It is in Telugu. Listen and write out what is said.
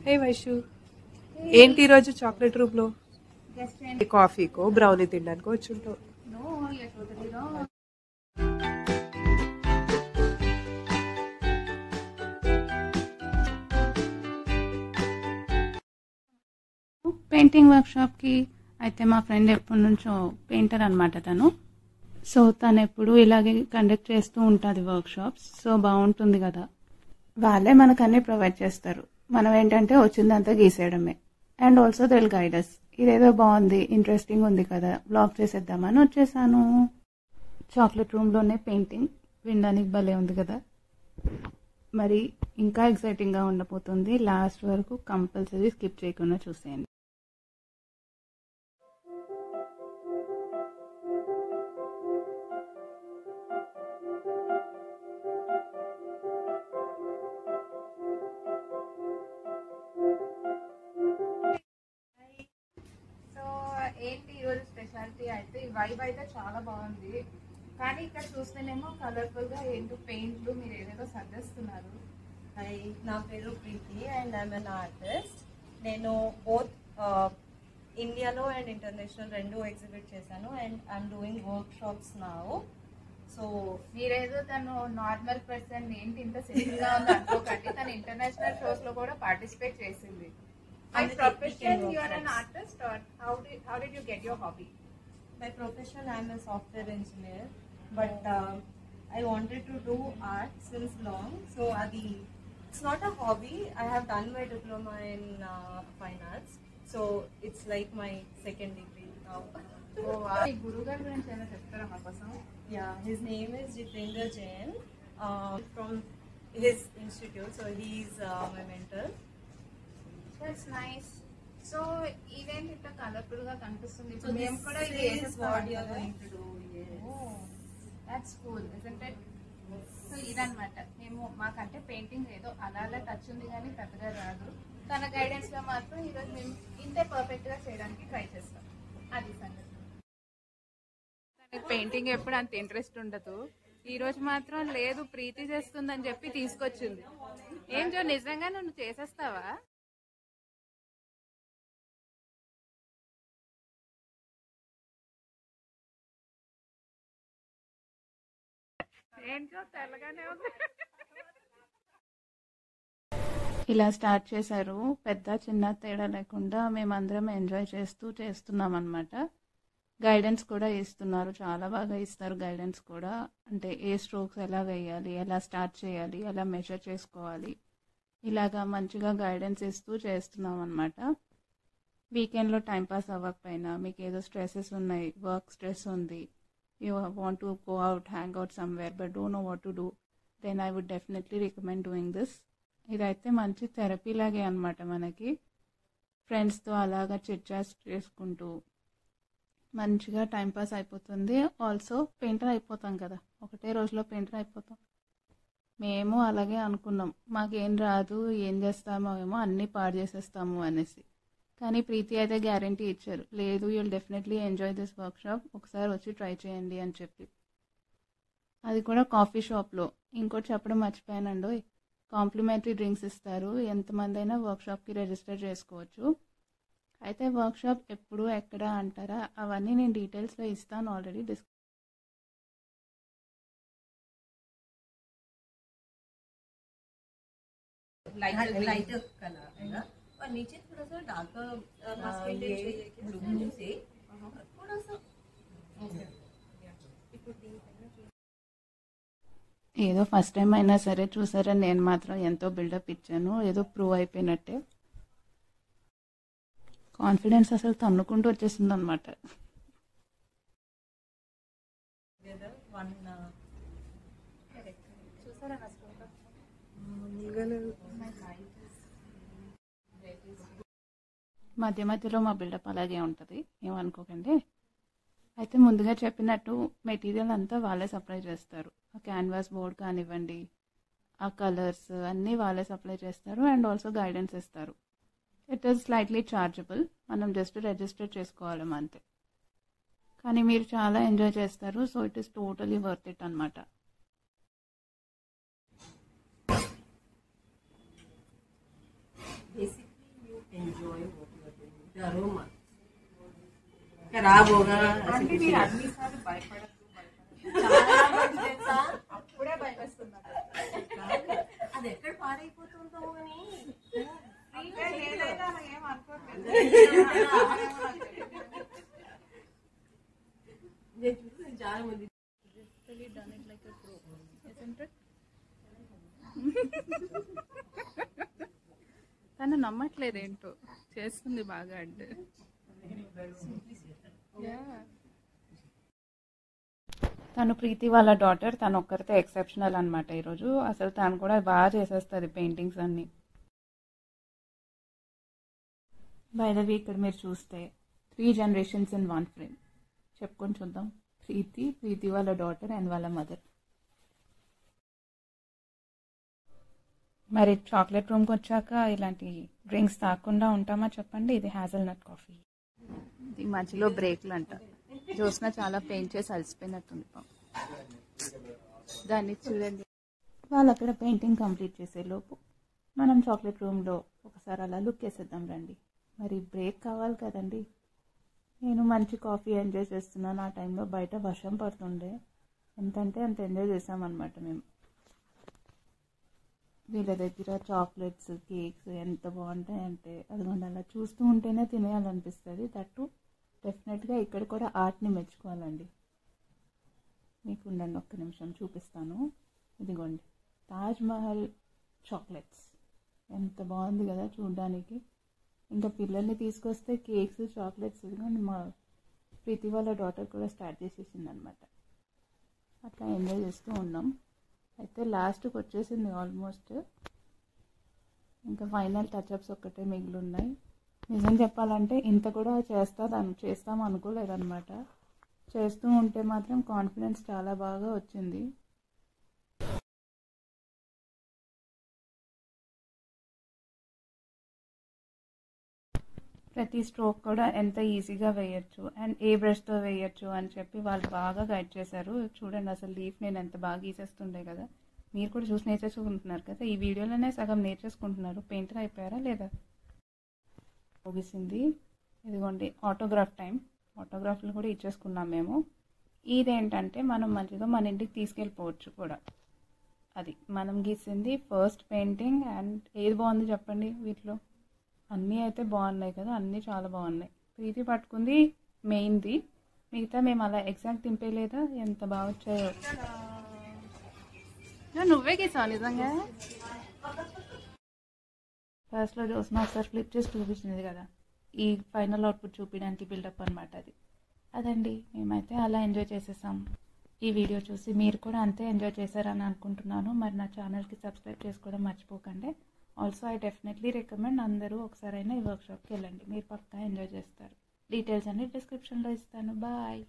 హే వైషు, ఏంటి ఈరోజు చాక్లెట్ రూమ్ లో? కాఫీకో బ్రౌనీ తినడానికో వచ్చుంటావు. పెయింటింగ్ వర్క్ షాప్ కి అయితే మా ఫ్రెండ్ ఎప్పటి నుంచో పెయింటర్ అనమాట తను. సో తను ఎప్పుడు ఇలాగే కండక్ట్ చేస్తూ ఉంటుంది వర్క్ షాప్స్. సో బాగుంటుంది కదా, వాళ్ళే మనకు అన్ని ప్రొవైడ్ చేస్తారు. మనం ఏంటంటే వచ్చిందంతా గీసేయడమే. And also they will guide us. ఇదేదో బాగుంది, ఇంట్రెస్టింగ్ ఉంది కదా, బ్లాగ్ చేసేద్దామని వచ్చేసాను. చాక్లెట్ రూమ్ లోనే పెయింటింగ్ వినడానికి భలే ఉంది కదా. మరి ఇంకా ఎక్సైటింగ్ గా ఉండబోతుంది. లాస్ట్ వరకు కంపల్సరీ స్కిప్ చేయకుండా చూసేయండి. ఏంటి ఈరోజు స్పెషాలిటీ అయితే ఈ వైబ్ అయితే చాలా బాగుంది. కానీ ఇక్కడ చూస్తేనేమో కలర్ఫుల్ గా ఏంటో పెయింట్లు మీరు ఏదేదో సర్దేస్తున్నారు. నా పేరు ప్రీతి అండ్ ఐఎమ్ అన్ ఆర్టిస్ట్. నేను బోత్ ఇండియాలో అండ్ ఇంటర్నేషనల్ రెండు ఎగ్జిబిట్ చేశాను and I'm doing work shops now. So మీరేదో తను నార్మల్ పర్సన్ ఏంటి ఇంత సింపుల్ గా ఉంది అనుకోకండి. తను ఇంటర్నేషనల్ షోస్ లో కూడా పార్టిసిపేట్ చేసింది. By profession, you are an artist, or how did you get your hobby? By profession, I am a software engineer, but I wanted to do art since long. So it's not a hobby. I have done my diploma in fine arts, so it's like my second degree now. Oh wow! Guru garu gurinchi ena cheptara ma kosam? Yeah, his name is Jitendra Jain from his institute. So he's my mentor. That's nice. So event ఇంత కలర్ఫుల్ గా కనిపిస్తుంది. So మేము కూడా ఇది what you are going to do. Yes. Oh, that's cool, isn't it? So ఇదన్నమాట. మేము మాకంటే పెయింటింగ్ ఏదో అలా అలా టచ్ ఉంది కానీ పెద్దగా రాదు. తన గైడెన్స్ లో మాత్రం ఈరోజు మేము ఇంతే పర్ఫెక్ట్ గా చేయడానికి ట్రై చేస్తాం. అది సంగతి. తనకి పెయింటింగ్ ఎప్పుడు అంత ఇంట్రెస్ట్ ఉండదు. ఈ రోజు మాత్రం లేదు, ప్రీతి చేస్తుందని చెప్పి తీసుకొచ్చింది. ఏం జో, నిజంగా నువ్వు చేసేస్తావా? ఏంటో తెల్లగానే ఉంది. ఇలా స్టార్ట్ చేశారు. పెద్ద చిన్న తేడా లేకుండా మేమందరం ఎంజాయ్ చేస్తూ చేస్తున్నాం అనమాట. గైడెన్స్ కూడా ఇస్తున్నారు, చాలా బాగా ఇస్తారు గైడెన్స్ కూడా. అంటే ఏ స్ట్రోక్స్ ఎలా వేయాలి, ఎలా స్టార్ట్ చేయాలి, ఎలా మెజర్ చేసుకోవాలి, ఇలాగా మంచిగా గైడెన్స్ ఇస్తూ చేస్తున్నాం అనమాట. వీకెండ్లో టైంపాస్ అవ్వకపోయినా, మీకు ఏదో స్ట్రెసెస్ ఉన్నాయి, వర్క్ స్ట్రెస్ ఉంది, you want to go out, hang out somewhere but don't know what to do, then I would definitely recommend doing this. ఇదైతే మంచి థెరపీ లాగే అనమాట. మనకి ఫ్రెండ్స్తో అలాగా చిట్ చాట్ చేసుకుంటూ మంచిగా టైంపాస్ అయిపోతుంది. ఆల్సో పెయింటర్ అయిపోతాం కదా, ఒకటే రోజులో పెయింటర్ అయిపోతాం. మేము అలాగే అనుకున్నాం, మాకేం రాదు, ఏం చేస్తామో ఏమో, అన్నీ పాడు చేసేస్తాము అనేసి. కానీ ప్రీతి అయితే గ్యారంటీ ఇచ్చారు, లేదు you'll definitely enjoy this work shop, ఒకసారి వచ్చి ట్రై చేయండి అని చెప్పి. అది కూడా కాఫీ షాప్లో. ఇంకోటి చెప్పడం మర్చిపోయానండి, కాంప్లిమెంటరీ డ్రింక్స్ ఇస్తారు. ఎంతమంది అయినా వర్క్ షాప్కి రిజిస్టర్ చేసుకోవచ్చు. అయితే వర్క్ షాప్ ఎప్పుడు ఎక్కడ అంటారా, అవన్నీ నేను డీటెయిల్స్లో ఇస్తాను ఆల్రెడీ. लाइट कलर है ना, और नीचे थोड़ा सा डार्कर ब्लू से थोड़ा सा ఏదో ఫస్ట్ టైం అయినా సరే చూసారని నేను మాత్రం ఎంతో బిల్డప్ ఇచ్చాను, ఏదో ప్రూవ్ అయిపోయినట్టే. కాన్ఫిడెన్స్ అసలు తన్నుకుంటూ వచ్చేసింది అనమాట. మధ్య మధ్యలో మా బిల్డప్ అలాగే ఉంటుంది, ఏమనుకోకండి. అయితే ముందుగా చెప్పినట్టు మెటీరియల్ అంతా వాళ్ళే సప్లై చేస్తారు. ఆ క్యాన్వాస్ బోర్డ్ కానివ్వండి, ఆ కలర్స్ అన్నీ వాళ్ళే సప్లై చేస్తారు. అండ్ ఆల్సో గైడెన్స్ ఇస్తారు. ఇట్ ఈస్ స్లైట్లీ చార్జబుల్, మనం జస్ట్ రిజిస్టర్ చేసుకోవాలి అంతే. కానీ మీరు చాలా ఎంజాయ్ చేస్తారు. So it is totally worth it అనమాట. basic खराब होगा అంటే మీరు అన్నిసార్లు భయపడద్దు అప్పుడే భయపడుతున్నారు అది ఎక్కడ పాడైపోతుంటావు కానీ ఏదైనా ఏం అనుకోవట్లేదు చాలా మంది తను నమ్మట్లేదు ఏంటో చేస్తుంది బాగా అంటే తను ప్రీతి వాళ్ళ డాటర్ తను ఒక్కరితే ఎక్సెప్షనల్ అనమాట ఈరోజు అసలు తను కూడా బాగా చేసేస్తుంది పెయింటింగ్స్ అన్ని బై ద వే ఇక్కడ మీరు చూస్తే 3 generations in 1 frame చెప్పుకొని చూద్దాం ప్రీతి వాళ్ళ డాటర్ అండ్ వాళ్ళ మదర్ మరి చాక్లెట్ రూమ్కి వచ్చాక ఇలాంటి డ్రింక్స్ తాగకుండా ఉంటామా చెప్పండి ఇది హ్యాజల్నట్ కాఫీ ఇది మధ్యలో బ్రేక్లు అంట జ్యోత్స్న చాలా పెయింట్ చేసి అలసిపోయినట్టుంది దాన్ని చూడండి వాళ్ళు అక్కడ పెయింటింగ్ కంప్లీట్ చేసే లోపు మనం చాక్లెట్ రూమ్లో ఒకసారి అలా లుక్ వేసేద్దాం రండి మరి బ్రేక్ కావాలి కదండి నేను మంచి కాఫీ ఎంజాయ్ చేస్తున్నాను ఆ టైంలో బయట వర్షం పడుతుండే ఎంతంటే అంత ఎంజాయ్ చేసామన్నమాట మేము వీళ్ళ దగ్గర చాక్లెట్స్ కేక్స్ ఎంత బాగుంటాయంటే అదిగోండి అలా చూస్తూ ఉంటేనే తినేయాలనిపిస్తుంది దట్టు డెఫినెట్గా ఇక్కడ కూడా ఆర్ట్ని మెచ్చుకోవాలండి మీకు ఉండండి ఒక్క నిమిషం చూపిస్తాను ఇదిగోండి తాజ్ మహల్ చాక్లెట్స్ ఎంత బాగుంది కదా చూడడానికి ఇంకా పిల్లల్ని తీసుకొస్తే కేక్స్ చాక్లెట్స్ ఇదిగోండి మా ప్రీతి వాళ్ళ డాటర్ కూడా స్టార్ట్ చేసేసింది అనమాట అట్లా ఎంజాయ్ చేస్తూ ఉన్నాం అయితే లాస్ట్కి వచ్చేసింది ఆల్మోస్ట్ ఇంకా ఫైనల్ టచ్అప్స్ ఒక్కటే మిగిలి ఉన్నాయి నిజం చెప్పాలంటే ఇంత కూడా చేస్తాం అనుకోలేదన్నమాట చేస్తూ ఉంటే మాత్రం కాన్ఫిడెన్స్ చాలా బాగా వచ్చింది ప్రతి స్ట్రోక్ కూడా ఎంత ఈజీగా వేయచ్చు అండ్ ఏ బ్రష్తో వేయచ్చు అని చెప్పి వాళ్ళు బాగా గైడ్ చేశారు చూడండి అసలు లీఫ్ నేను ఎంత బాగా గీసేస్తుండే కదా మీరు కూడా చూసి నేర్చేసుకుంటున్నారు కదా ఈ వీడియోలోనే సగం నేర్చేసుకుంటున్నారు పెయింటర్ అయిపోయారా లేదా ముగిసింది ఇదిగోండి ఆటోగ్రాఫ్ టైం ఆటోగ్రాఫ్లు కూడా ఇచ్చేసుకున్నాం మేము ఇదేంటంటే మనం మంచిగా మన ఇంటికి తీసుకెళ్ళిపోవచ్చు కూడా అది మనం గీసింది ఫస్ట్ పెయింటింగ్ అండ్ ఏది బాగుంది చెప్పండి వీటిలో అన్నీ అయితే బాగున్నాయి కదా అన్నీ చాలా బాగున్నాయి ప్రీతి పట్టుకుంది మెయిన్ది మిగతా మేము అలా ఎగ్జాక్ట్ దింపేలేదా ఎంత బాగా వచ్చాయో నువ్వే గీసావు నిజంగా ఫస్ట్లో జ్యోత్స్న ఒకసారి ఫ్లిప్ చేసి చూపించింది కదా ఈ ఫైనల్ అవుట్పుట్ చూపించడానికి బిల్డప్ అనమాట అదండి మేమైతే అలా ఎంజాయ్ చేసేసాం ఈ వీడియో చూసి మీరు కూడా అంతే ఎంజాయ్ చేశారని అనుకుంటున్నాను మరి నా ఛానల్కి సబ్స్క్రైబ్ చేసుకోవడం మర్చిపోకండి ఆల్సో ఐ డెఫినెట్లీ రికమెండ్ అందరూ ఒకసారైనా ఈ వర్క్షాప్కి వెళ్ళండి మీరు పక్కా ఎంజాయ్ చేస్తారు డీటెయిల్స్ అన్ని డిస్క్రిప్షన్లో ఇస్తాను బాయ్